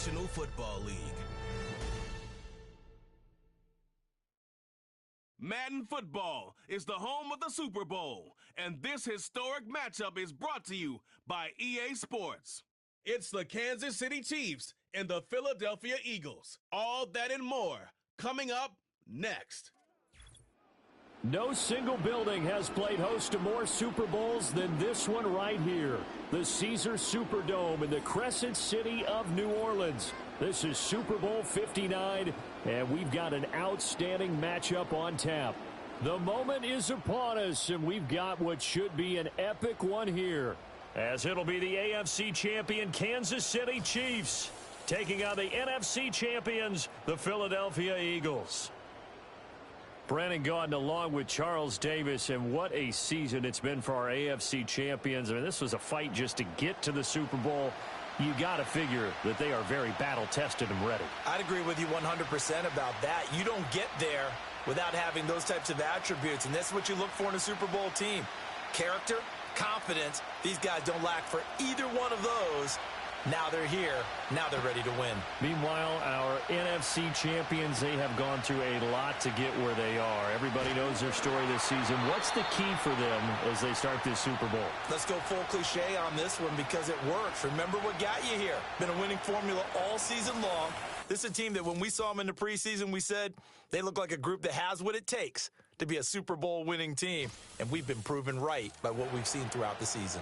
National Football League. Madden Football is the home of the Super Bowl, and this historic matchup is brought to you by EA Sports. It's the Kansas City Chiefs and the Philadelphia Eagles. All that and more coming up next. No single building has played host to more Super Bowls than this one right here. The Caesars Superdome in the Crescent City of New Orleans. This is Super Bowl 59, and we've got an outstanding matchup on tap. The moment is upon us, and we've got what should be an epic one here, as it'll be the AFC champion Kansas City Chiefs taking on the NFC champions, the Philadelphia Eagles. Brandon Gaudin along with Charles Davis, and what a season it's been for our AFC champions. I mean, this was a fight just to get to the Super Bowl. You got to figure that they are very battle-tested and ready. I'd agree with you 100% about that. You don't get there without having those types of attributes, and that's what you look for in a Super Bowl team. Character, confidence. These guys don't lack for either one of those. Now they're here. Now they're ready to win. Meanwhile, our NFC champions, they have gone through a lot to get where they are. Everybody knows their story this season. What's the key for them as they start this Super Bowl? Let's go full cliche on this one because it works. Remember what got you here. Been a winning formula all season long. This is a team that when we saw them in the preseason, we said they look like a group that has what it takes to be a Super Bowl winning team. And we've been proven right by what we've seen throughout the season.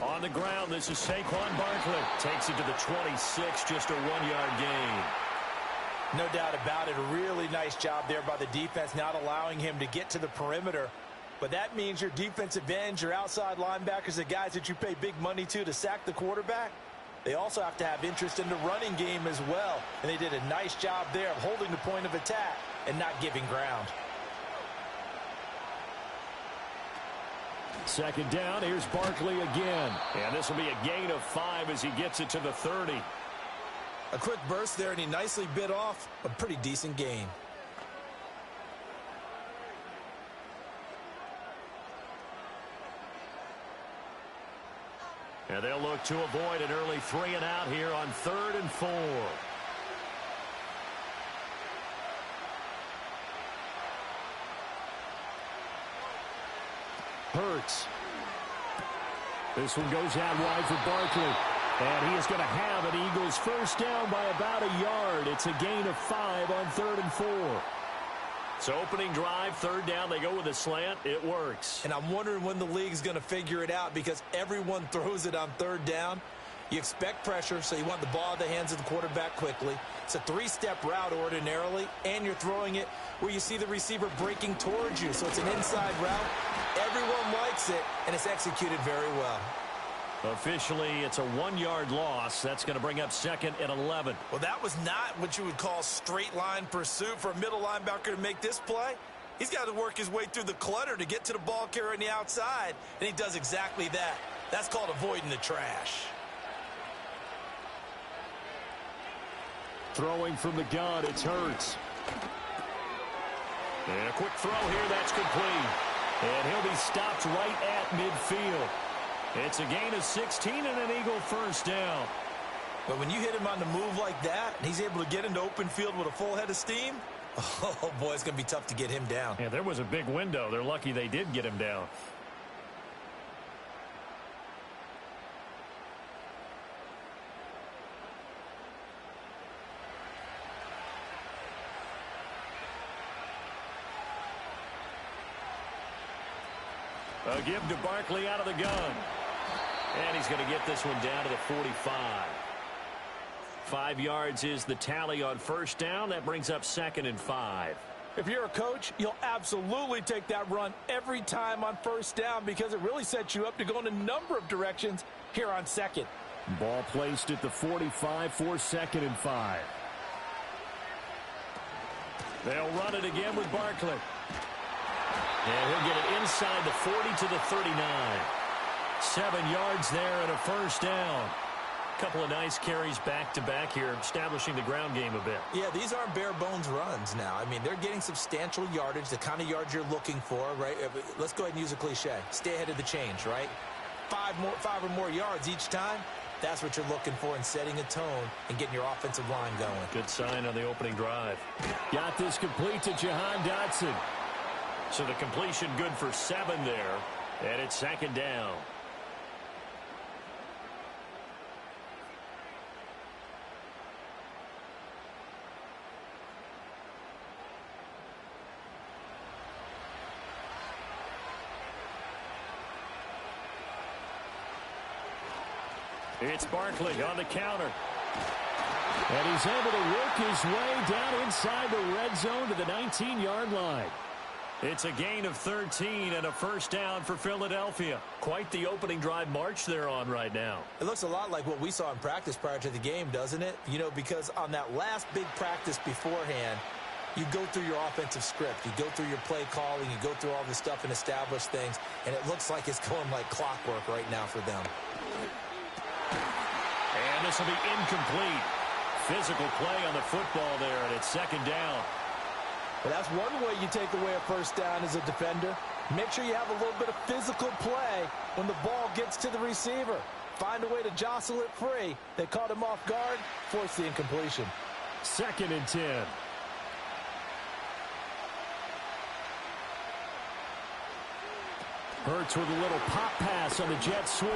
On the ground, this is Saquon Barkley. Takes it to the 26, just a 1-yard gain. No doubt about it. A really nice job there by the defense, not allowing him to get to the perimeter. But that means your defensive ends, your outside linebackers, the guys that you pay big money to sack the quarterback, they also have to have interest in the running game as well. And they did a nice job there of holding the point of attack and not giving ground. Second down, here's Barkley again. And this will be a gain of 5 as he gets it to the 30. A quick burst there, and he nicely bit off a pretty decent gain. And they'll look to avoid an early 3 and out here on 3rd and 4. Hurts. This one goes out wide for Barkley. And he is going to have an Eagles first down by about a yard. It's a gain of 5 on 3rd and 4. So opening drive, 3rd down, they go with a slant. It works. And I'm wondering when the league is going to figure it out because everyone throws it on 3rd down. You expect pressure, so you want the ball in the hands of the quarterback quickly. It's a 3-step route ordinarily, and you're throwing it where you see the receiver breaking towards you. So it's an inside route. Everyone likes it, and it's executed very well. Officially, it's a 1-yard loss. That's going to bring up 2nd and 11. Well, that was not what you would call straight line pursuit for a middle linebacker to make this play. He's got to work his way through the clutter to get to the ball carrier on the outside, and he does exactly that. That's called avoiding the trash. Throwing from the gun, it's Hurts. And a quick throw here, that's complete. And he'll be stopped right at midfield. It's a gain of 16 and an Eagle first down. But when you hit him on the move like that, and he's able to get into open field with a full head of steam, oh boy, it's going to be tough to get him down. Yeah, there was a big window. They're lucky they did get him down. A give to Barkley out of the gun. And he's going to get this one down to the 45. 5 yards is the tally on first down. That brings up 2nd and 5. If you're a coach, you'll absolutely take that run every time on first down because it really sets you up to go in a number of directions here on 2nd. Ball placed at the 45 for 2nd and 5. They'll run it again with Barkley. And he'll get it inside the 40 to the 39. 7 yards there and a first down. Couple of nice carries back-to-back here, establishing the ground game a bit. Yeah, these aren't bare-bones runs now. I mean, they're getting substantial yardage, the kind of yards you're looking for, right? Let's go ahead and use a cliche. Stay ahead of the change, right? 5 or more yards each time. That's what you're looking for in setting a tone and getting your offensive line going. Good sign on the opening drive. Got this complete to Jahan Dotson. So the completion good for 7 there, and it's 2nd down. It's Barkley on the counter. And he's able to work his way down inside the red zone to the 19-yard line. It's a gain of 13 and a first down for Philadelphia. Quite the opening drive march they're on right now. It looks a lot like what we saw in practice prior to the game, doesn't it? You know, because on that last big practice beforehand, you go through your offensive script. You go through your play calling. You go through all this stuff and establish things. And it looks like it's going like clockwork right now for them. And this will be incomplete. Physical play on the football there, and it's 2nd down. Well, that's one way you take away a first down as a defender. Make sure you have a little bit of physical play when the ball gets to the receiver. Find a way to jostle it free. They caught him off guard, force the incompletion. 2nd and 10. Hurts with a little pop pass on the jet sweep.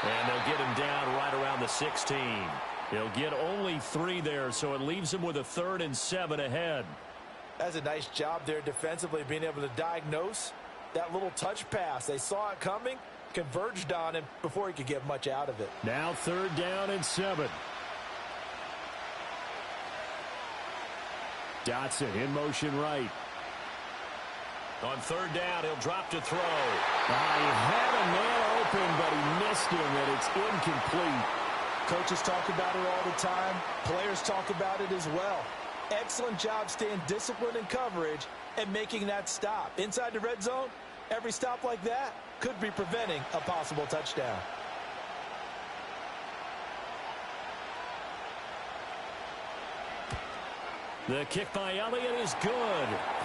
And they'll get him down right around the 16. He'll get only 3 there, so it leaves him with a 3rd and 7 ahead. That's a nice job there defensively, being able to diagnose that little touch pass. They saw it coming, converged on him before he could get much out of it. Now 3rd down and 7. Dotson in motion right. On 3rd down, he'll drop to throw. He had a man open, but he missed him, and it's incomplete. Coaches talk about it all the time. Players talk about it as well. Excellent job staying disciplined in coverage and making that stop. Inside the red zone, every stop like that could be preventing a possible touchdown. The kick by Elliott is good.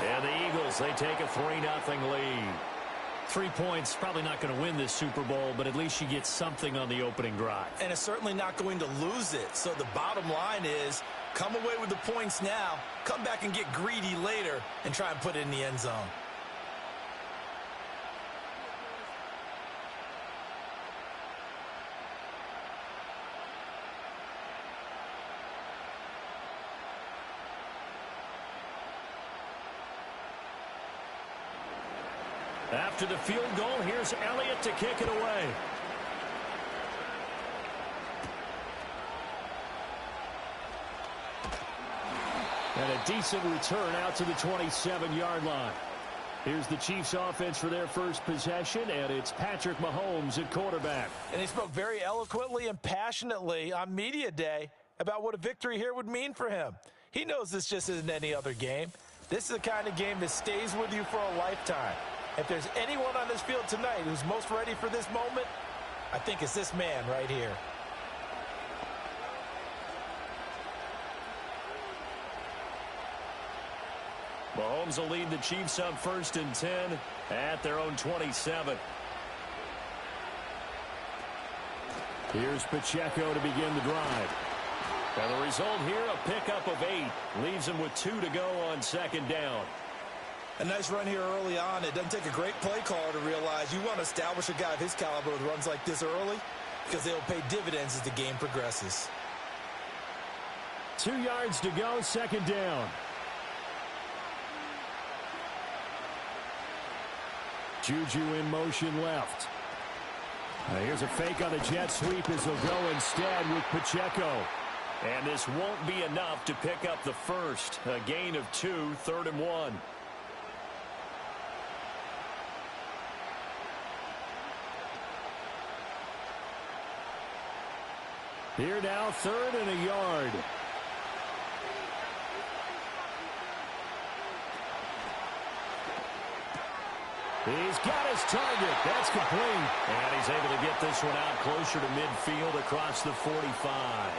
And the Eagles, they take a 3-0 lead. 3 points, probably not going to win this Super Bowl, but at least you get something on the opening drive. And it's certainly not going to lose it. So the bottom line is, come away with the points now, come back and get greedy later, and try and put it in the end zone. After the field goal, here's Elliott to kick it away. And a decent return out to the 27-yard line. Here's the Chiefs offense for their first possession, and it's Patrick Mahomes at quarterback. And he spoke very eloquently and passionately on media day about what a victory here would mean for him. He knows this just isn't any other game. This is the kind of game that stays with you for a lifetime. If there's anyone on this field tonight who's most ready for this moment, I think it's this man right here. Mahomes will lead the Chiefs up 1st and 10 at their own 27. Here's Pacheco to begin the drive. And the result here, a pickup of 8. Leaves him with 2 to go on 2nd down. A nice run here early on. It doesn't take a great play caller to realize you want to establish a guy of his caliber with runs like this early because they'll pay dividends as the game progresses. 2 yards to go, 2nd down. Juju in motion left. Here's a fake on the jet sweep as he'll go instead with Pacheco. And this won't be enough to pick up the first. A gain of 2, 3rd and 1. Here now, 3rd and a yard. He's got his target. That's complete. And he's able to get this one out closer to midfield across the 45.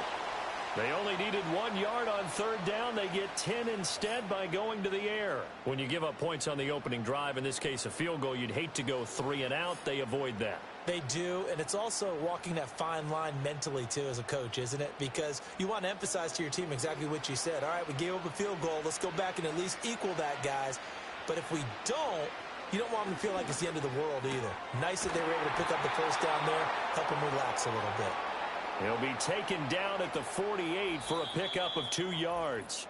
They only needed 1 yard on third down. They get 10 instead by going to the air. When you give up points on the opening drive, in this case a field goal, you'd hate to go 3 and out. They avoid that. They do, and it's also walking that fine line mentally, too, as a coach, isn't it? Because you want to emphasize to your team exactly what you said. All right, we gave up a field goal. Let's go back and at least equal that, guys. But if we don't, you don't want them to feel like it's the end of the world either. Nice that they were able to pick up the first down there, help them relax a little bit. He'll be taken down at the 48 for a pickup of 2 yards.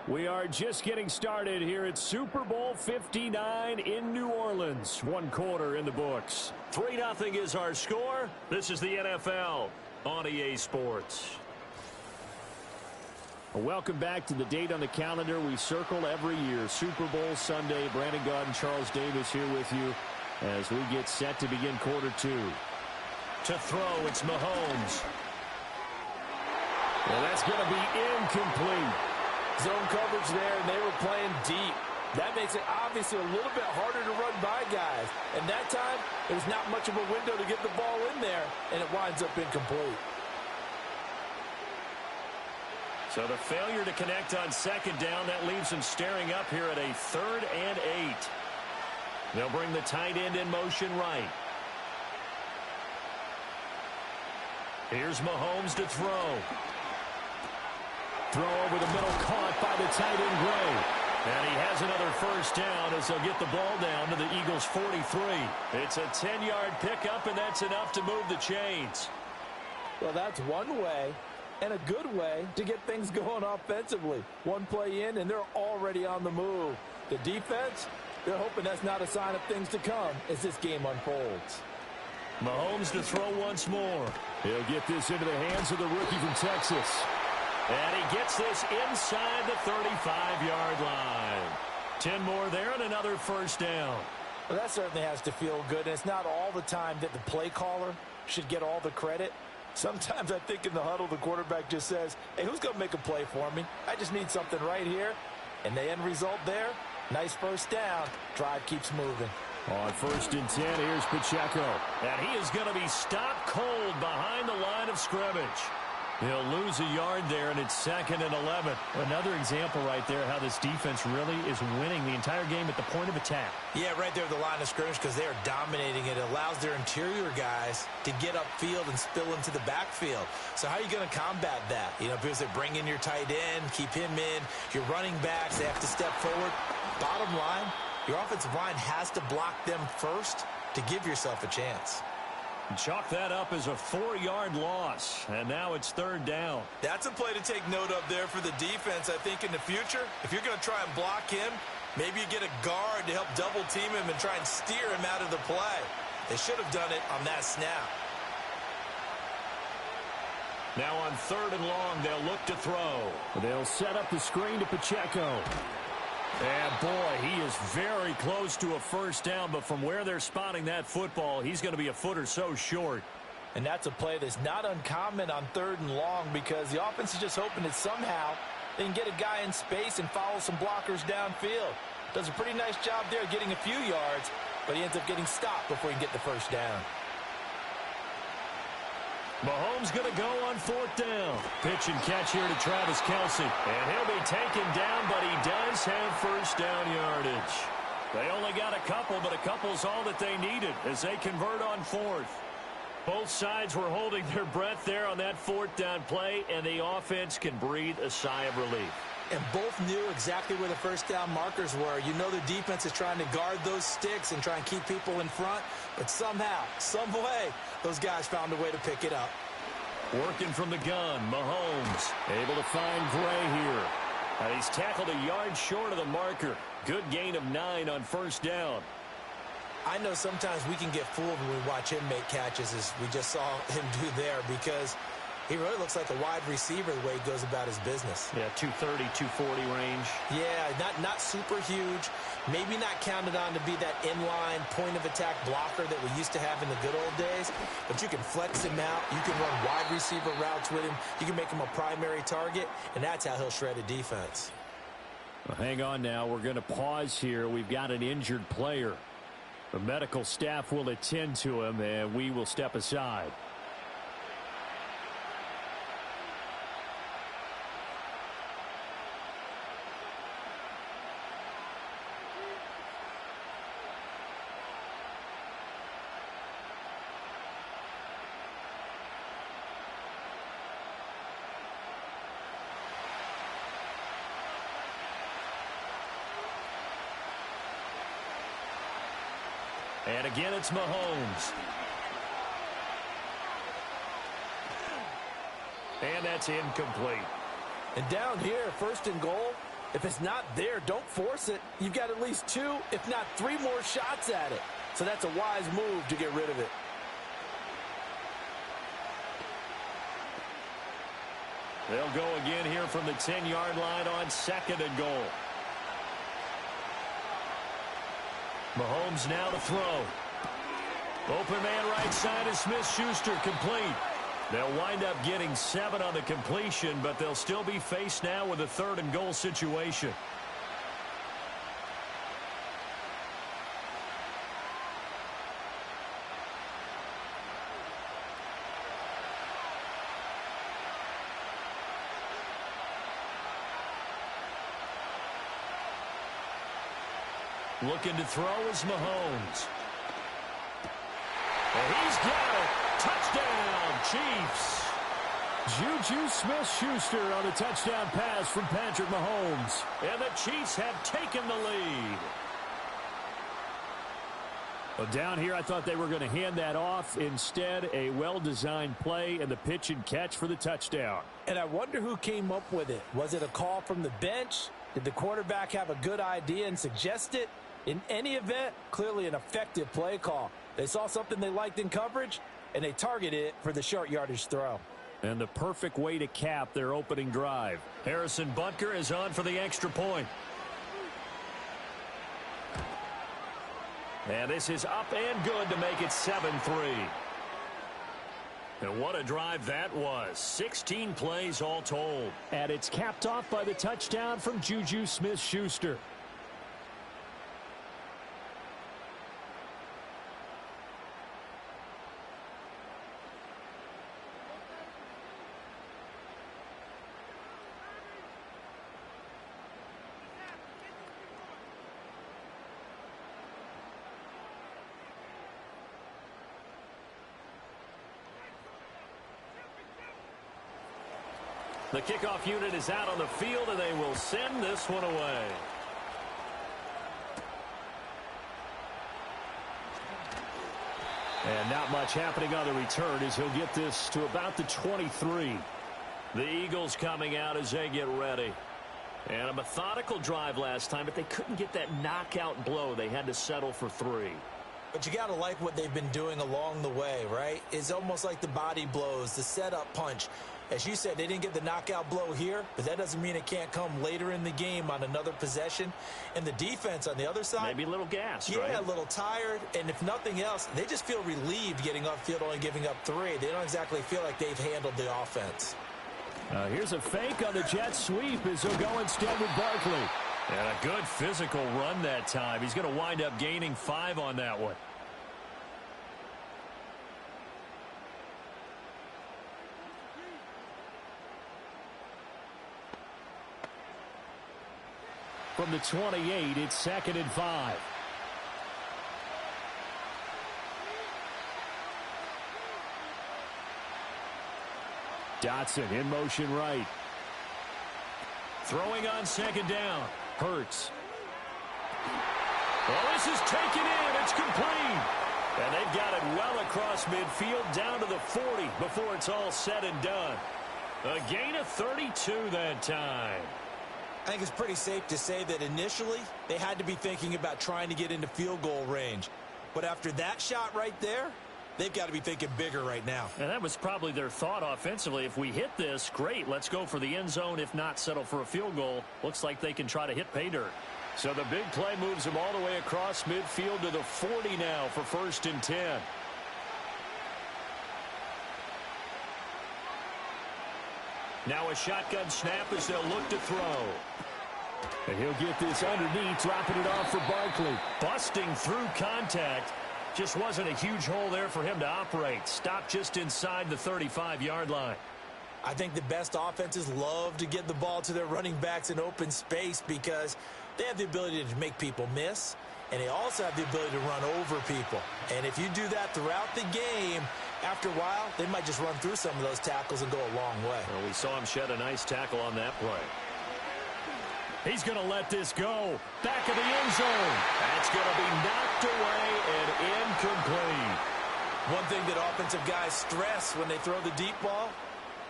We are just getting started here at Super Bowl 59 in New Orleans. 1 quarter in the books. 3-0 is our score. This is the NFL on EA Sports. Welcome back to the date on the calendar we circle every year. Super Bowl Sunday. Brandon Gaud and Charles Davis here with you as we get set to begin quarter 2. To throw, it's Mahomes. Well, that's going to be incomplete. Zone coverage there, and they were playing deep. That makes it obviously a little bit harder to run by guys. And that time, there's not much of a window to get the ball in there, and it winds up incomplete. So the failure to connect on second down, that leaves them staring up here at a 3rd and 8. They'll bring the tight end in motion right. Here's Mahomes to throw. Throw over the middle, caught by the tight end Gray. And he has another first down as they'll get the ball down to the Eagles' 43. It's a 10-yard pickup, and that's enough to move the chains. Well, that's one way, and a good way, to get things going offensively. One play in, and they're already on the move. The defense, they're hoping that's not a sign of things to come as this game unfolds. Mahomes to throw once more. He'll get this into the hands of the rookie from Texas. And he gets this inside the 35-yard line. 10 more there and another first down. Well, that certainly has to feel good, and it's not all the time that the play caller should get all the credit. Sometimes I think in the huddle the quarterback just says, hey, who's going to make a play for me? I just need something right here. And the end result there, nice first down. Drive keeps moving. On 1st and 10, here's Pacheco. And he is going to be stopped cold behind the line of scrimmage. He'll lose a yard there, and it's 2nd and 11. Another example right there how this defense really is winning the entire game at the point of attack. Yeah, right there at the line of scrimmage because they are dominating it. It allows their interior guys to get upfield and spill into the backfield. So how are you going to combat that? You know, because they bring in your tight end, keep him in. Your running backs, they have to step forward. Bottom line, your offensive line has to block them first to give yourself a chance. Chalk that up as a 4-yard loss, and now it's 3rd down. That's a play to take note of there for the defense. I think in the future, if you're going to try and block him, maybe you get a guard to help double team him and try and steer him out of the play. They should have done it on that snap. Now on 3rd and long, they'll look to throw. They'll set up the screen to Pacheco. And, boy, he is very close to a first down, but from where they're spotting that football, he's going to be a foot or so short. And that's a play that's not uncommon on 3rd and long because the offense is just hoping that somehow they can get a guy in space and follow some blockers downfield. Does a pretty nice job there getting a few yards, but he ends up getting stopped before he can get the first down. Mahomes going to go on 4th down. Pitch and catch here to Travis Kelce. And he'll be taken down, but he does have first down yardage. They only got a couple, but a couple's all that they needed as they convert on 4th. Both sides were holding their breath there on that 4th down play, and the offense can breathe a sigh of relief. And both knew exactly where the first down markers were. You know the defense is trying to guard those sticks and try and keep people in front. But somehow, some way, those guys found a way to pick it up. Working from the gun, Mahomes able to find Gray here. And he's tackled a yard short of the marker. Good gain of 9 on first down. I know sometimes we can get fooled when we watch him make catches as we just saw him do there because he really looks like a wide receiver the way he goes about his business. Yeah, 230, 240 range. Yeah, not super huge. Maybe not counted on to be that inline point-of-attack blocker that we used to have in the good old days. But you can flex him out. You can run wide receiver routes with him. You can make him a primary target, and that's how he'll shred a defense. Well, hang on now. We're going to pause here. We've got an injured player. The medical staff will attend to him, and we will step aside. And again, it's Mahomes. And that's incomplete. And down here, 1st and goal, if it's not there, don't force it. You've got at least 2, if not 3 more shots at it. So that's a wise move to get rid of it. They'll go again here from the 10-yard line on 2nd and goal. Mahomes now to throw. Open man right side is Smith-Schuster, complete. They'll wind up getting 7 on the completion, but they'll still be faced now with a 3rd and goal situation. Looking to throw is Mahomes. And he's got it. Touchdown, Chiefs. Juju Smith-Schuster on a touchdown pass from Patrick Mahomes. And the Chiefs have taken the lead. Well, down here, I thought they were going to hand that off. Instead, a well-designed play and the pitch and catch for the touchdown. And I wonder who came up with it. Was it a call from the bench? Did the quarterback have a good idea and suggest it? In any event, clearly an effective play call. They saw something they liked in coverage, and they targeted it for the short yardage throw. And the perfect way to cap their opening drive. Harrison Butker is on for the extra point. And this is up and good to make it 7-3. And what a drive that was. 16 plays all told. And it's capped off by the touchdown from Juju Smith-Schuster. The kickoff unit is out on the field, and they will send this one away. And not much happening on the return as he'll get this to about the 23. The Eagles coming out as they get ready. And a methodical drive last time, but they couldn't get that knockout blow. They had to settle for 3. But you got to like what they've been doing along the way, right? It's almost like the body blows, the setup punch. As you said, they didn't get the knockout blow here, but that doesn't mean it can't come later in the game on another possession. And the defense on the other side, maybe a little gassed, yeah, right? a little tired. And if nothing else, they just feel relieved getting upfield, only giving up 3. They don't exactly feel like they've handled the offense. Here's a fake on the jet sweep as he'll go instead with Barkley. And a good physical run that time. He's going to wind up gaining 5 on that one. From the 28, it's 2nd and 5. Dotson in motion right. Throwing on 2nd down. Hurts. Well, this is taken in. It's complete. And they've got it well across midfield down to the 40 before it's all said and done. A gain of 32 that time. I think it's pretty safe to say that initially they had to be thinking about trying to get into field goal range. But after that shot right there, they've got to be thinking bigger right now. And that was probably their thought offensively. If we hit this, great, let's go for the end zone. If not, settle for a field goal. Looks like they can try to hit pay dirt. So the big play moves them all the way across midfield to the 40 now for 1st and 10. Now a shotgun snap as they'll look to throw. And he'll get this underneath, dropping it off for Barkley. Busting through contact. Just wasn't a huge hole there for him to operate. Stopped just inside the 35-yard line. I think the best offenses love to get the ball to their running backs in open space because they have the ability to make people miss, and they also have the ability to run over people. And if you do that throughout the game, after a while, they might just run through some of those tackles and go a long way. Well, we saw him shed a nice tackle on that play. He's going to let this go. Back of the end zone. That's going to be knocked away and incomplete. One thing that offensive guys stress when they throw the deep ball,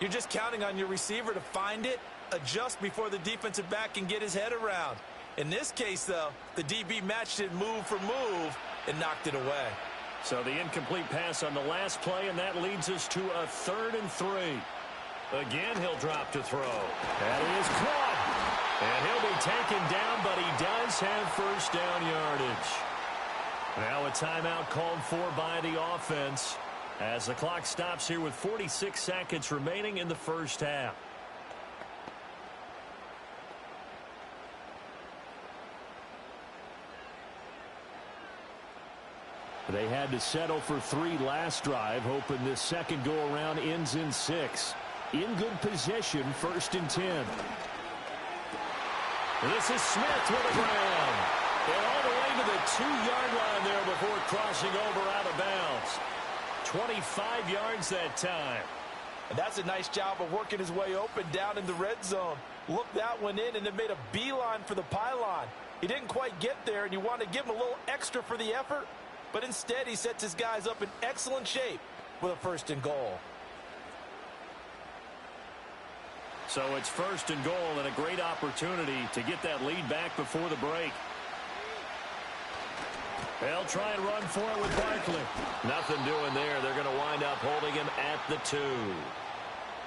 you're just counting on your receiver to find it, adjust before the defensive back can get his head around. In this case, though, the DB matched it move for move and knocked it away. So the incomplete pass on the last play, and that leads us to a 3rd and 3. Again, he'll drop to throw. That is caught. And he'll be taken down, but he does have first down yardage. Now a timeout called for by the offense as the clock stops here with 46 seconds remaining in the first half. They had to settle for 3 last drive, hoping this second go-around ends in 6. In good position, 1st and 10. This is Smith with a grab. And all the way to the 2-yard line there before crossing over out of bounds. 25 yards that time. And that's a nice job of working his way open down in the red zone. Looked that one in and then made a beeline for the pylon. He didn't quite get there, and you want to give him a little extra for the effort. But instead, he sets his guys up in excellent shape with a 1st and goal. So it's 1st and goal and a great opportunity to get that lead back before the break. They'll try and run for it with Barkley. Nothing doing there. They're going to wind up holding him at the 2.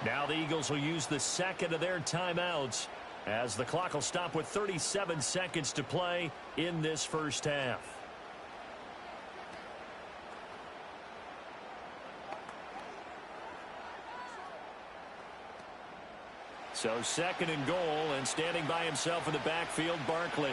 Now the Eagles will use the second of their timeouts as the clock will stop with 37 seconds to play in this first half. So 2nd and goal, and standing by himself in the backfield, Barkley.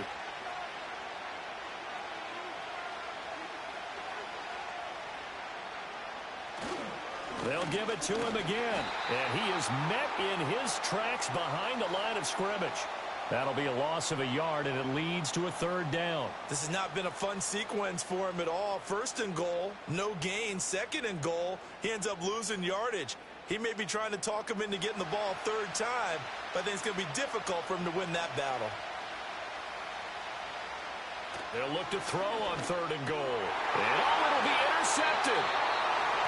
They'll give it to him again, and he is met in his tracks behind the line of scrimmage. That'll be a loss of a yard, and it leads to a 3rd down. This has not been a fun sequence for him at all. 1st and goal, no gain. 2nd and goal, he ends up losing yardage. He may be trying to talk him into getting the ball 3rd time, but I think it's going to be difficult for him to win that battle. They'll look to throw on 3rd and goal. And it'll be intercepted.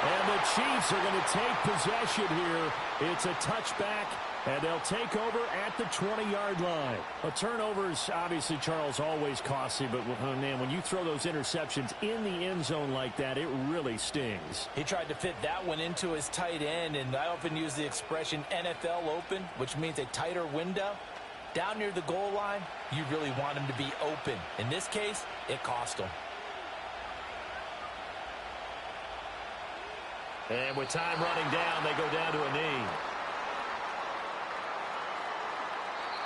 And the Chiefs are going to take possession here. It's a touchback, and they'll take over at the 20-yard line. Well, turnovers, obviously, Charles, always costly, but, man, when you throw those interceptions in the end zone like that, it really stings. He tried to fit that one into his tight end, and I often use the expression NFL open, which means a tighter window. Down near the goal line, you really want him to be open. In this case, it cost him. And with time running down, they go down to a knee.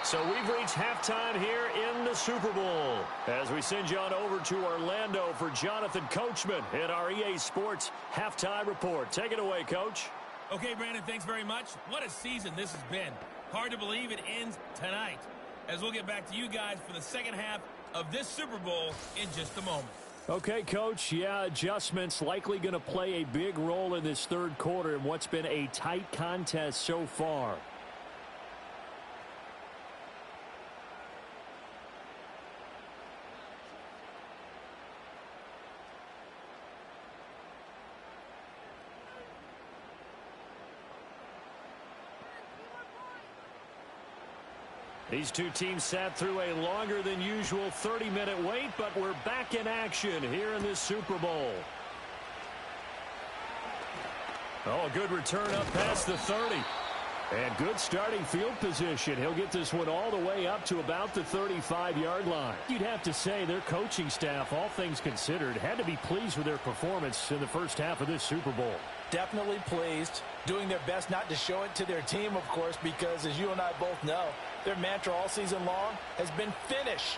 So we've reached halftime here in the Super Bowl as we send you on over to Orlando for Jonathan Coachman in our EA Sports Halftime Report. Take it away, Coach. Okay, Brandon, thanks very much. What a season this has been. Hard to believe it ends tonight, as we'll get back to you guys for the second half of this Super Bowl in just a moment. Okay, Coach, yeah, adjustments likely going to play a big role in this 3rd quarter in what's been a tight contest so far. These two teams sat through a longer than usual 30-minute wait, but we're back in action here in this Super Bowl. Oh, a good return up past the 30. And good starting field position. He'll get this one all the way up to about the 35-yard line. You'd have to say their coaching staff, all things considered, had to be pleased with their performance in the first half of this Super Bowl. Definitely pleased, doing their best not to show it to their team, of course, because as you and I both know, their mantra all season long has been finish.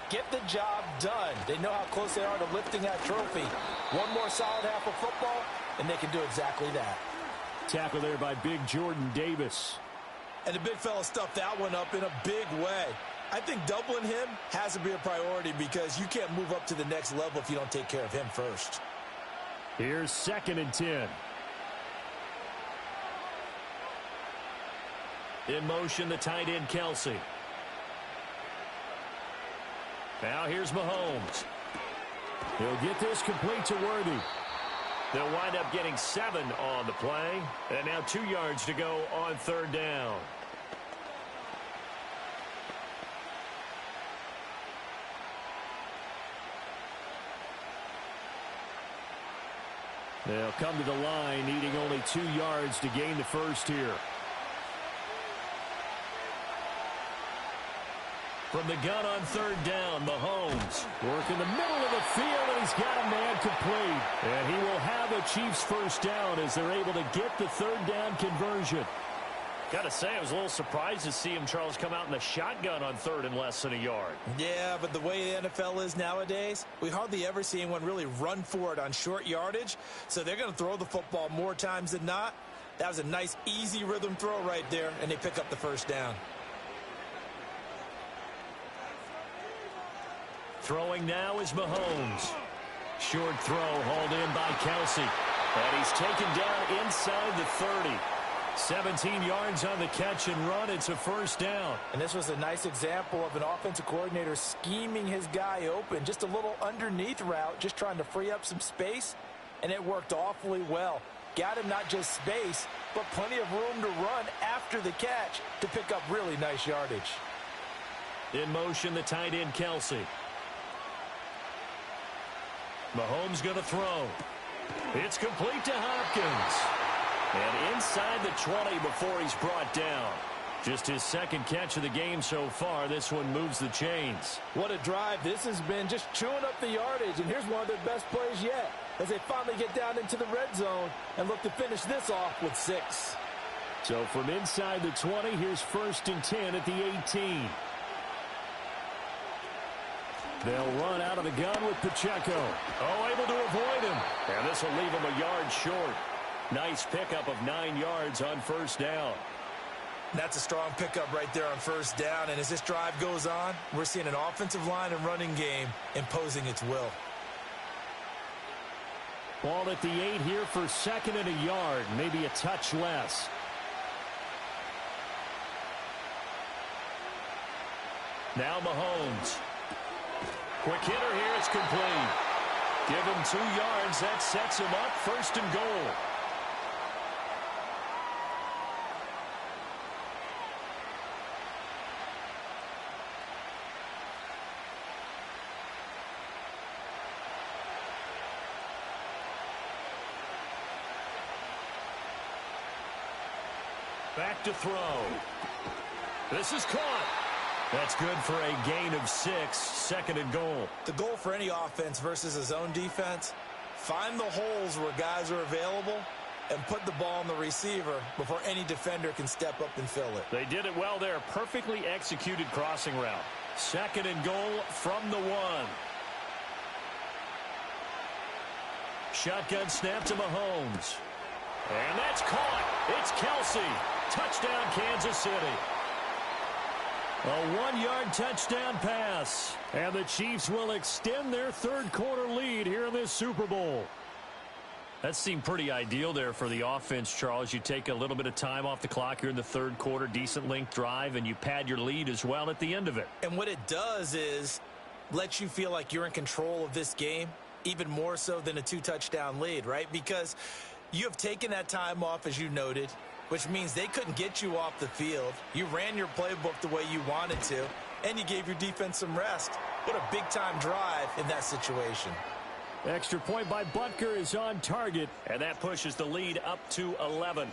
Get the job done. They know how close they are to lifting that trophy. One more solid half of football, and they can do exactly that. Tackle there by big Jordan Davis. And the big fella stuffed that one up in a big way. I think doubling him has to be a priority because you can't move up to the next level if you don't take care of him first. Here's 2nd and 10. In motion, the tight end, Kelsey. Now here's Mahomes. He'll get this complete to Worthy. They'll wind up getting 7 on the play. And now 2 yards to go on 3rd down. They'll come to the line, needing only 2 yards to gain the first here. From the gun on 3rd down, Mahomes work in the middle of the field, and he's got a man complete. And he will have the Chiefs first down as they're able to get the 3rd down conversion. Got to say, I was a little surprised to see him, Charles, come out in the shotgun on 3rd and less than a yard. Yeah, but the way the NFL is nowadays, we hardly ever see anyone really run for it on short yardage. So they're going to throw the football more times than not. That was a nice, easy rhythm throw right there, and they pick up the first down. Throwing now is Mahomes. Short throw hauled in by Kelsey. And he's taken down inside the 30. 17 yards on the catch and run. It's a first down. And this was a nice example of an offensive coordinator scheming his guy open. Just a little underneath route, just trying to free up some space. And it worked awfully well. Got him not just space, but plenty of room to run after the catch to pick up really nice yardage. In motion, the tight end, Kelsey. Mahomes going to throw. It's complete to Hopkins. And inside the 20 before he's brought down. Just his 2nd catch of the game so far. This one moves the chains. What a drive this has been, just chewing up the yardage. And here's one of their best plays yet as they finally get down into the red zone and look to finish this off with 6. So from inside the 20, here's 1st and 10 at the 18. They'll run out of the gun with Pacheco. Oh, able to avoid him. And this will leave him a yard short. Nice pickup of 9 yards on 1st down. That's a strong pickup right there on 1st down. And as this drive goes on, we're seeing an offensive line and running game imposing its will. Ball at the 8 here for 2nd and a yard. Maybe a touch less. Now Mahomes. Quick hitter here, it's complete. Give him 2 yards, that sets him up 1st and goal. Back to throw. This is caught. That's good for a gain of 6, 2nd and goal. The goal for any offense versus a zone defense, find the holes where guys are available and put the ball on the receiver before any defender can step up and fill it. They did it well there. Perfectly executed crossing route. 2nd and goal from the 1. Shotgun snap to Mahomes. And that's caught. It's Kelsey. Touchdown, Kansas City. A 1-yard touchdown pass. And the Chiefs will extend their 3rd quarter lead here in this Super Bowl. That seemed pretty ideal there for the offense, Charles. You take a little bit of time off the clock here in the 3rd quarter, decent length drive, and you pad your lead as well at the end of it. And what it does is let you feel like you're in control of this game, even more so than a 2-touchdown lead, right? Because you have taken that time off, as you noted, which means they couldn't get you off the field. You ran your playbook the way you wanted to, and you gave your defense some rest. What a big-time drive in that situation. Extra point by Butker is on target, and that pushes the lead up to 11.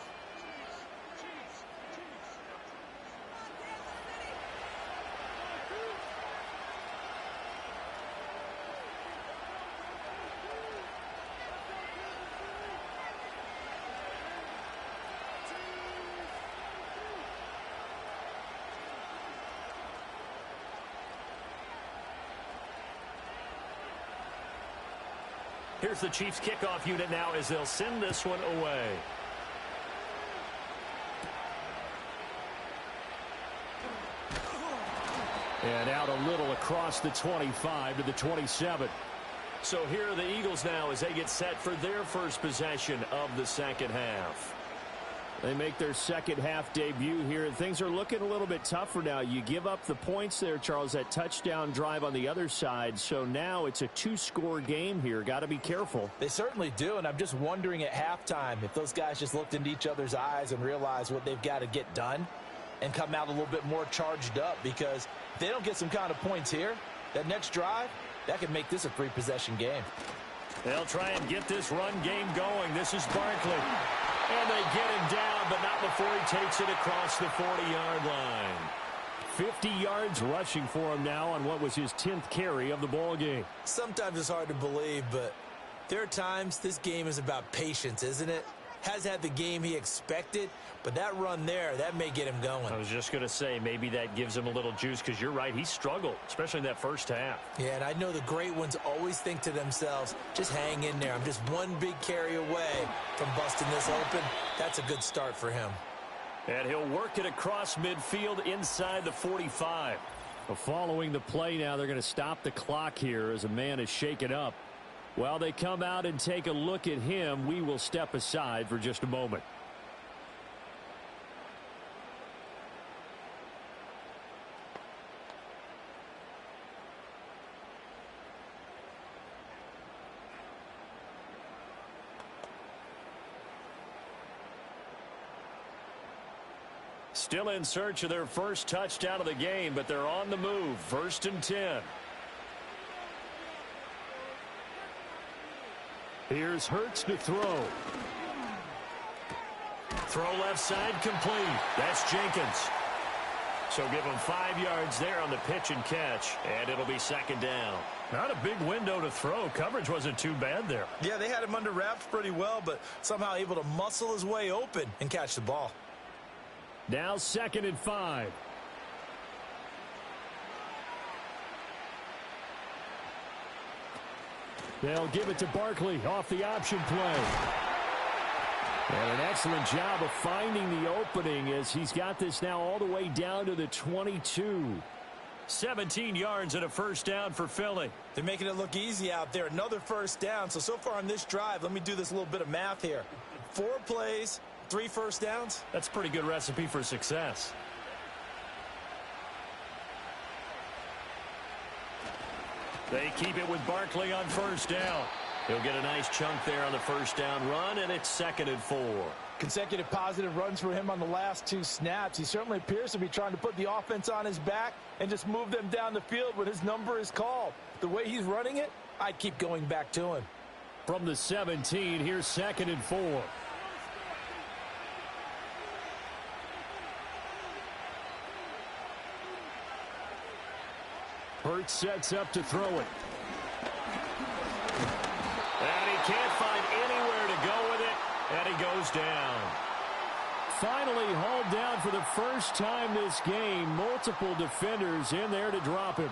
Here's the Chiefs kickoff unit now as they'll send this one away. And out a little across the 25 to the 27. So here are the Eagles now as they get set for their first possession of the second half. They make their second half debut here, and things are looking a little bit tougher now. You give up the points there, Charles, that touchdown drive on the other side. So now it's a two-score game here. Got to be careful. They certainly do, and I'm just wondering at halftime if those guys just looked into each other's eyes and realized what they've got to get done and come out a little bit more charged up, because if they don't get some kind of points here, that next drive, that could make this a three-possession game. They'll try and get this run game going. This is Barkley. And they get him down, but not before he takes it across the 40-yard line. 50 yards rushing for him now on what was his 10th carry of the ball game. Sometimes it's hard to believe, but there are times this game is about patience, isn't it? Has had the game he expected, but that run there, that may get him going. I was just going to say, maybe that gives him a little juice, because you're right, he struggled, especially in that first half. Yeah, and I know the great ones always think to themselves, just hang in there. I'm just one big carry away from busting this open. That's a good start for him. And he'll work it across midfield inside the 45. Well, following the play now, they're going to stop the clock here as a man is shaken up. While they come out and take a look at him, we will step aside for just a moment. Still in search of their first touchdown of the game, but they're on the move. 1st and 10. Here's Hurts to throw. Throw left side complete. That's Jenkins. So give him 5 yards there on the pitch and catch, and it'll be second down. Not a big window to throw. Coverage wasn't too bad there. Yeah, they had him under wraps pretty well, but somehow able to muscle his way open and catch the ball. Now 2nd and 5. They'll give it to Barkley off the option play. And an excellent job of finding the opening as he's got this now all the way down to the 22. 17 yards and a first down for Philly. They're making it look easy out there. Another first down. So far on this drive, let me do this little bit of math here. 4 plays, 3 first downs. That's a pretty good recipe for success. They keep it with Barkley on first down. He'll get a nice chunk there on the first down run, and it's 2nd and 4. Consecutive positive runs for him on the last 2 snaps. He certainly appears to be trying to put the offense on his back and just move them down the field when his number is called. The way he's running it, I'd keep going back to him. From the 17, here's 2nd and 4. Hurts sets up to throw it. And he can't find anywhere to go with it, and he goes down. Finally hauled down for the first time this game. Multiple defenders in there to drop him.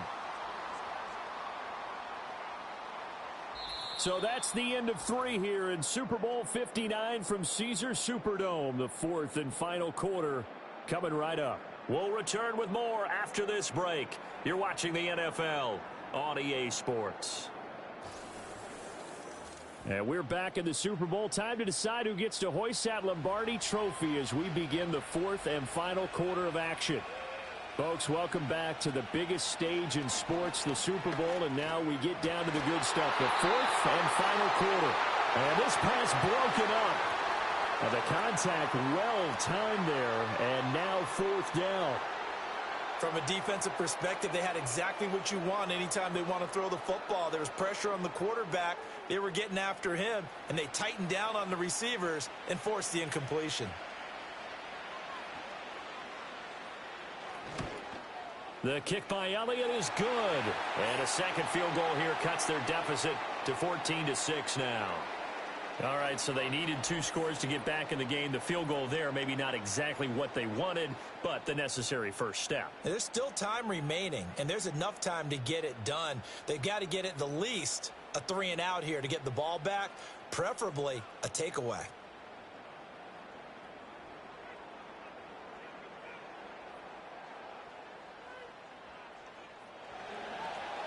So that's the end of 3 here in Super Bowl 59 from Caesars Superdome. The 4th and final quarter coming right up. We'll return with more after this break. You're watching the NFL on EA Sports. And we're back in the Super Bowl. Time to decide who gets to hoist that Lombardi trophy as we begin the 4th and final quarter of action. Folks, welcome back to the biggest stage in sports, the Super Bowl, and now we get down to the good stuff, the 4th and final quarter. And this pass broken up. And the contact well timed there, and now 4th down. From a defensive perspective, they had exactly what you want anytime they want to throw the football. There was pressure on the quarterback. They were getting after him, and they tightened down on the receivers and forced the incompletion. The kick by Elliott is good. And a second field goal here cuts their deficit to 14-6 now. All right, so they needed 2 scores to get back in the game. The field goal there, maybe not exactly what they wanted, but the necessary first step. There's still time remaining, and there's enough time to get it done. They've got to get it the least a 3-and-out here to get the ball back, preferably a takeaway.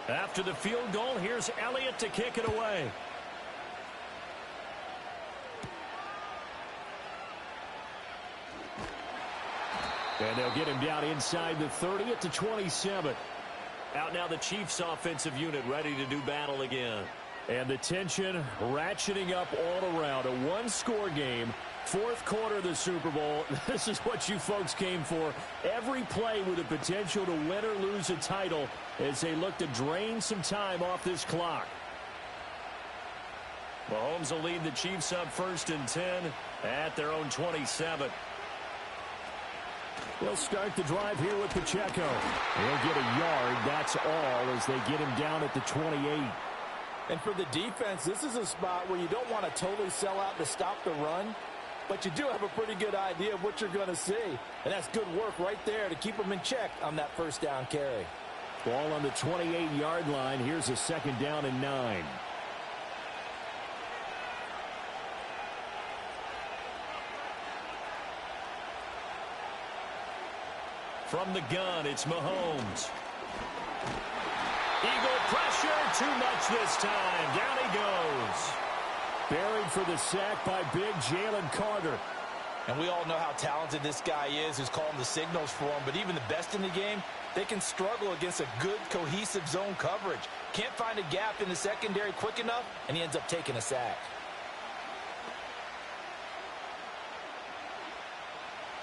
After the field goal, here's Elliott to kick it away. And they'll get him down inside the 30 at the 27. Out now the Chiefs offensive unit ready to do battle again. And the tension ratcheting up all around. A one-score game. Fourth quarter of the Super Bowl. This is what you folks came for. Every play with the potential to win or lose a title as they look to drain some time off this clock. Mahomes will lead the Chiefs up 1st and 10 at their own 27. We'll start the drive here with Pacheco. He'll get a yard, that's all, as they get him down at the 28. And for the defense, this is a spot where you don't want to totally sell out to stop the run, but you do have a pretty good idea of what you're going to see. And that's good work right there to keep them in check on that first down carry. Ball on the 28-yard line. Here's a 2nd down and 9. From the gun, it's Mahomes. Eagle pressure, too much this time. Down he goes. Buried for the sack by big Jalen Carter. And we all know how talented this guy is who's calling the signals for him, but even the best in the game, they can struggle against a good, cohesive zone coverage. Can't find a gap in the secondary quick enough, and he ends up taking a sack.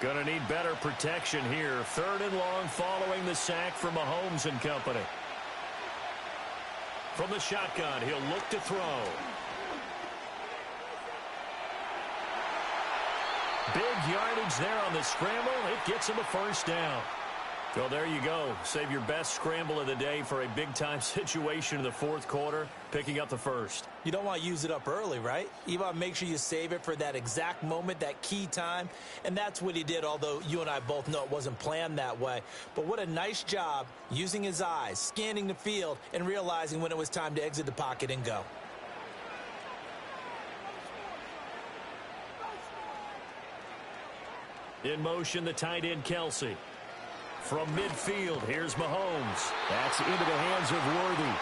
Gonna need better protection here. 3rd and long following the sack from Mahomes and company. From the shotgun, he'll look to throw. Big yardage there on the scramble. It gets him a 1st down. So there you go. Save your best scramble of the day for a big-time situation in the 4th quarter, picking up the 1st. You don't want to use it up early, right? You want to make sure you save it for that exact moment, that key time. And that's what he did, although you and I both know it wasn't planned that way. But what a nice job using his eyes, scanning the field, and realizing when it was time to exit the pocket and go. In motion, the tight end, Kelsey. From midfield, here's Mahomes. That's into the hands of Worthy.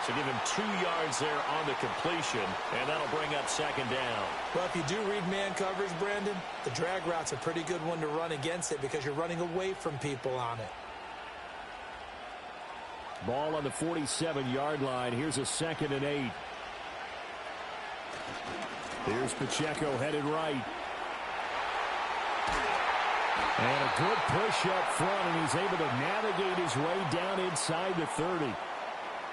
So give him 2 yards there on the completion, and that'll bring up 2nd down. Well, if you do read man coverage, Brandon, the drag route's a pretty good one to run against it because you're running away from people on it. Ball on the 47-yard line. Here's a 2nd and 8. Here's Pacheco headed right. And a good push up front, and he's able to navigate his way down inside the 30.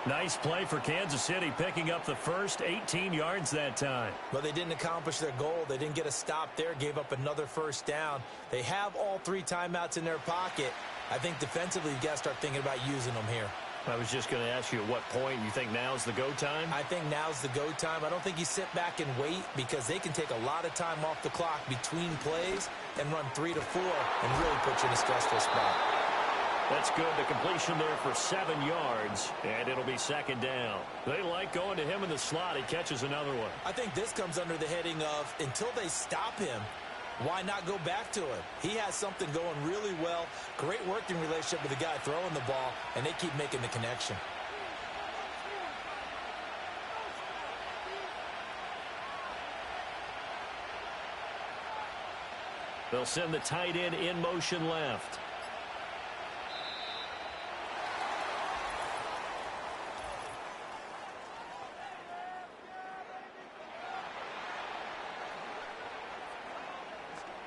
Nice play for Kansas City, picking up the first 18 yards that time. But they didn't accomplish their goal. They didn't get a stop there, gave up another 1st down. They have all 3 timeouts in their pocket. I think defensively, you got to start thinking about using them here. I was just going to ask you at what point you think now's the go time? I think now's the go time. I don't think you sit back and wait because they can take a lot of time off the clock between plays and run 3 to 4 and really put you in a stressful spot. That's good. The completion there for 7 yards, and it'll be 2nd down. They like going to him in the slot. He catches another one. I think this comes under the heading of until they stop him, why not go back to him? He has something going really well. Great working relationship with the guy throwing the ball, and they keep making the connection. They'll send the tight end in motion left.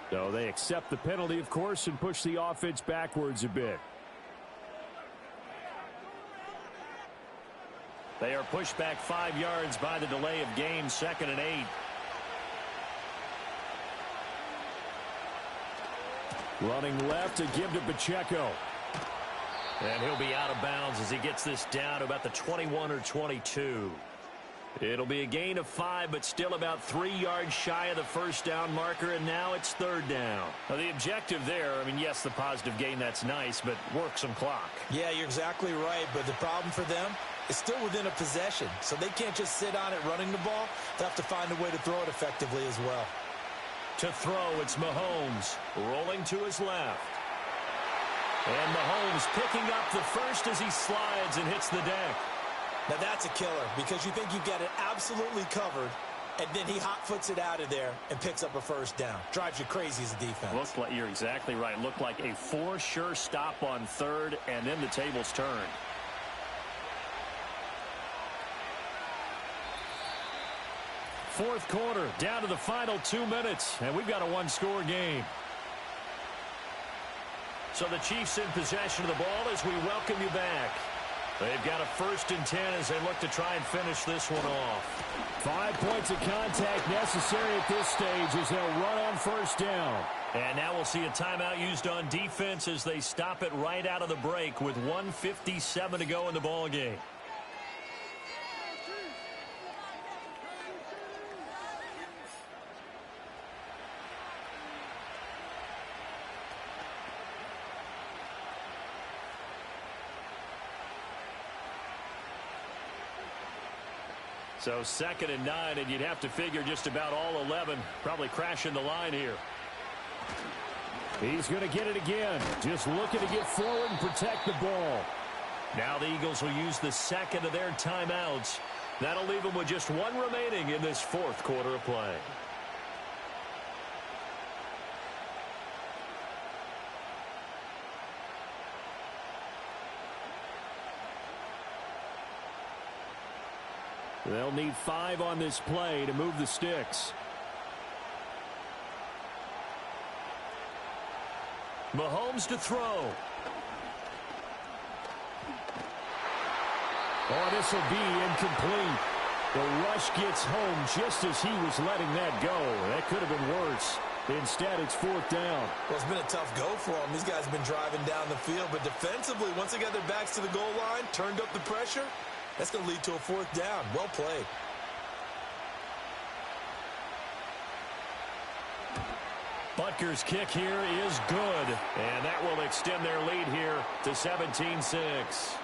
So they accept the penalty, of course, and push the offense backwards a bit. They are pushed back 5 yards by the delay of game, 2nd and 8. Running left to give to Pacheco. And he'll be out of bounds as he gets this down to about the 21 or 22. It'll be a gain of 5, but still about 3 yards shy of the 1st down marker, and now it's 3rd down. Now, the objective there, I mean, yes, the positive gain, that's nice, but work some clock. Yeah, you're exactly right, but the problem for them, it's still within a possession, so they can't just sit on it running the ball. They'll have to find a way to throw it effectively as well. To throw, it's Mahomes rolling to his left. And Mahomes picking up the first as he slides and hits the deck. Now that's a killer because you think you've got it absolutely covered, and then he hot-foots it out of there and picks up a first down. Drives you crazy as a defense. Looked like, you're exactly right. Looked like a for-sure stop on third, and then the tables turned. Fourth quarter, down to the final 2 minutes, and we've got a one-score game. So the Chiefs in possession of the ball as we welcome you back. They've got a 1st and 10 as they look to try and finish this one off. 5 points of contact necessary at this stage as they'll run on first down. And now we'll see a timeout used on defense as they stop it right out of the break with 1:57 to go in the ball game. So 2nd and 9, and you'd have to figure just about all 11 probably crashing the line here. He's going to get it again. Just looking to get forward and protect the ball. Now the Eagles will use the 2nd of their timeouts. That'll leave them with just 1 remaining in this 4th quarter of play. They'll need 5 on this play to move the sticks. Mahomes to throw. Oh, this will be incomplete. The rush gets home just as he was letting that go. That could have been worse. Instead, it's 4th down. Well, it's been a tough go for them. These guys have been driving down the field, but defensively, once they got their backs to the goal line, turned up the pressure, that's going to lead to a 4th down. Well played. Butker's kick here is good, and that will extend their lead here to 17-6.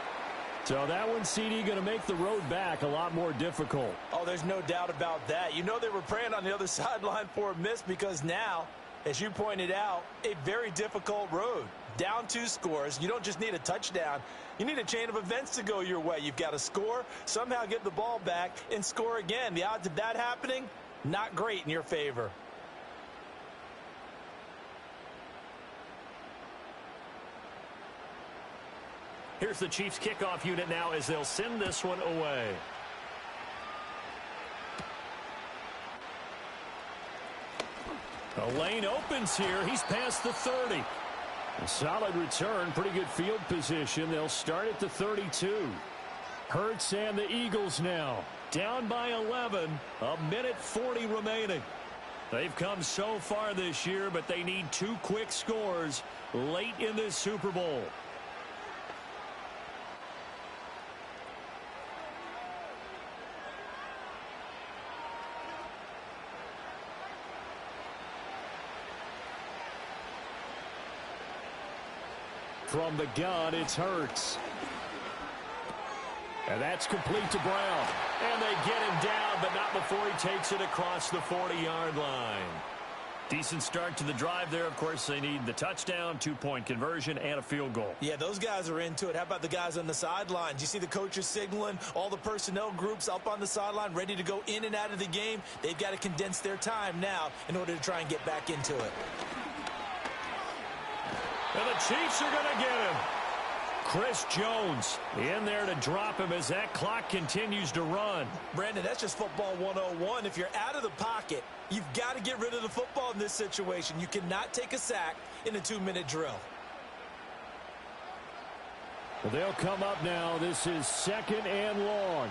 So that one, CD, going to make the road back a lot more difficult. Oh, there's no doubt about that. You know they were praying on the other sideline for a miss because now, as you pointed out, a very difficult road. Down 2 scores. You don't just need a touchdown. You need a chain of events to go your way. You've got to score, somehow get the ball back, and score again. The odds of that happening, not great in your favor. Here's the Chiefs kickoff unit now as they'll send this one away. The lane opens here. He's past the 30. A solid return, pretty good field position. They'll start at the 32. Hurts and the Eagles now. Down by 11. 1:40 remaining. They've come so far this year, but they need 2 quick scores late in this Super Bowl. From the gun, it's Hurts. And that's complete to Brown. And they get him down, but not before he takes it across the 40-yard line. Decent start to the drive there. Of course, they need the touchdown, 2-point conversion, and a field goal. Yeah, those guys are into it. How about the guys on the sidelines? You see the coaches signaling, all the personnel groups up on the sideline ready to go in and out of the game. They've got to condense their time now in order to try and get back into it. And the Chiefs are going to get him. Chris Jones in there to drop him as that clock continues to run. Brandon, that's just football 101. If you're out of the pocket, you've got to get rid of the football in this situation. You cannot take a sack in a 2-minute drill. Well, they'll come up now. This is 2nd and long.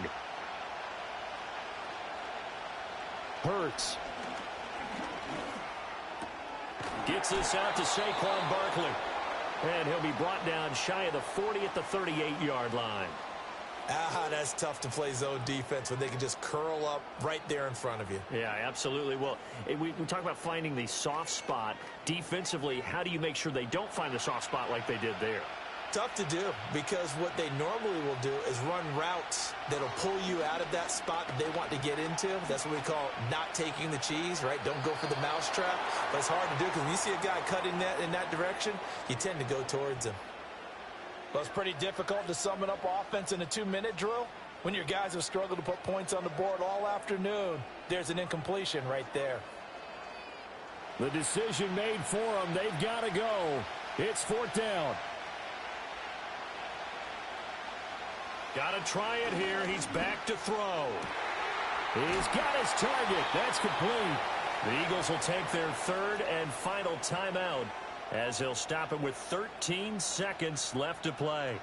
Hurts. Gets this out to Saquon Barkley. And he'll be brought down shy of the 40 at the 38-yard line. Ah, that's tough to play zone defense when they can just curl up right there in front of you. Yeah, absolutely. Well, we talk about finding the soft spot. Defensively, how do you make sure they don't find the soft spot like they did there? Tough to do, because what they normally will do is run routes that'll pull you out of that spot that they want to get into. That's what we call not taking the cheese, right? Don't go for the mousetrap. But it's hard to do because when you see a guy cutting that in that direction, you tend to go towards him. Well, it's pretty difficult to summon up offense in a 2-minute drill when your guys have struggled to put points on the board all afternoon. There's an incompletion right there. The decision made for them. They've got to go. It's 4th down. Got to try it here. He's back to throw. He's got his target. That's complete. The Eagles will take their 3rd and final timeout as he'll stop it with 13 seconds left to play.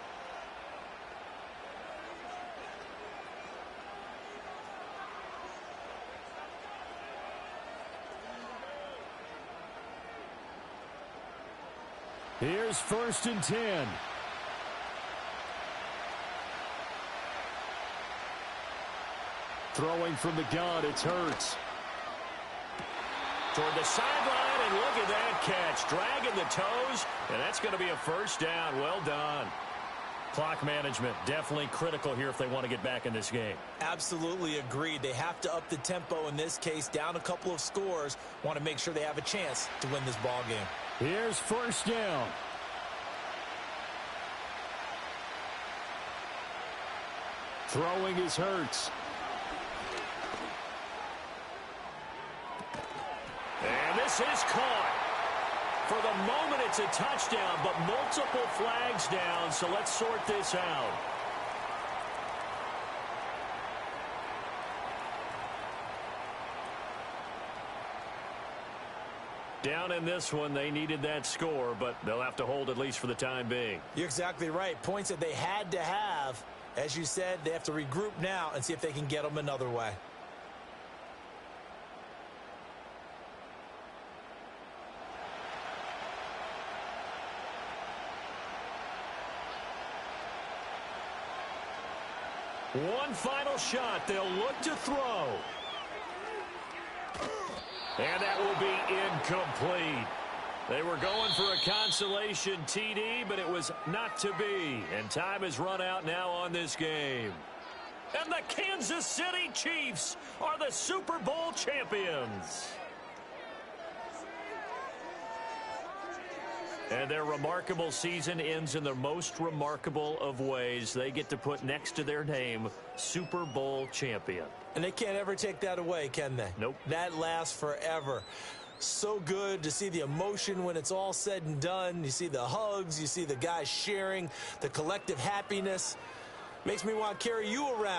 Here's 1st and 10. Throwing from the gun, it's Hurts. Toward the sideline, and look at that catch. Dragging the toes, and that's going to be a 1st down. Well done. Clock management, definitely critical here if they want to get back in this game. Absolutely agreed. They have to up the tempo in this case, down a couple of scores. Want to make sure they have a chance to win this ball game. Here's 1st down. Throwing is Hurts. And this is caught. For the moment, it's a touchdown, but multiple flags down, so let's sort this out. Down in this one, they needed that score, but they'll have to hold at least for the time being. You're exactly right. Points that they had to have. As you said, they have to regroup now and see if they can get them another way. One final shot. They'll look to throw. And that will be incomplete. They were going for a consolation TD, but it was not to be. And time has run out now on this game. And the Kansas City Chiefs are the Super Bowl champions. And their remarkable season ends in the most remarkable of ways. They get to put next to their name, Super Bowl champion. And they can't ever take that away, can they? Nope. That lasts forever. So good to see the emotion when it's all said and done. You see the hugs. You see the guys sharing the collective happiness. Makes me want to carry you around.